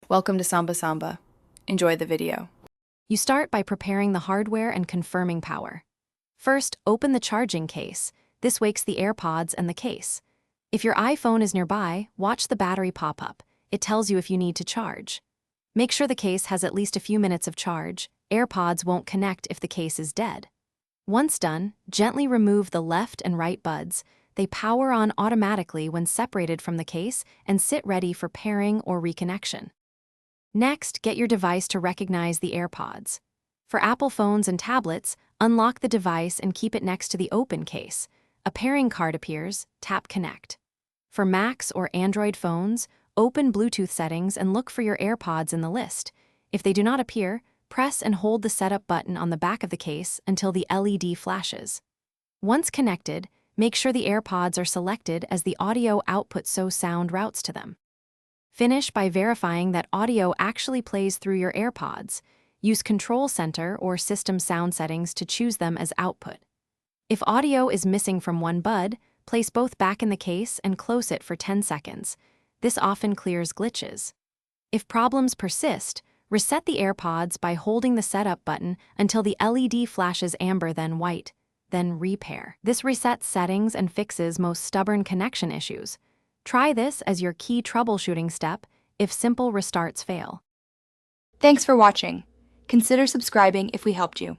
Welcome to Samba Samba. Enjoy the video. You start by preparing the hardware and confirming power. First, open the charging case. This wakes the Airpods and the case. If your iPhone is nearby, watch the battery pop up. It tells you if you need to charge. Make sure the case has at least a few minutes of charge. Airpods won't connect if the case is dead. Once done, gently remove the left and right buds. They power on automatically when separated from the case and sit ready for pairing or reconnection. Next, get your device to recognize the Airpods. For Apple phones and tablets, unlock the device and keep it next to the open case. A pairing card appears, tap Connect. For Macs or Android phones, open Bluetooth settings and look for your Airpods in the list. If they do not appear, press and hold the Setup button on the back of the case until the LED flashes. Once connected, make sure the Airpods are selected as the audio output so sound routes to them. Finish by verifying that audio actually plays through your Airpods. Use Control Center or System Sound settings to choose them as output. If audio is missing from one bud, place both back in the case and close it for 10 seconds. This often clears glitches. If problems persist, reset the Airpods by holding the Setup button until the LED flashes amber then white. Then repair. This resets settings and fixes most stubborn connection issues. Try this as your key troubleshooting step if simple restarts fail. Thanks for watching. Consider subscribing if we helped you.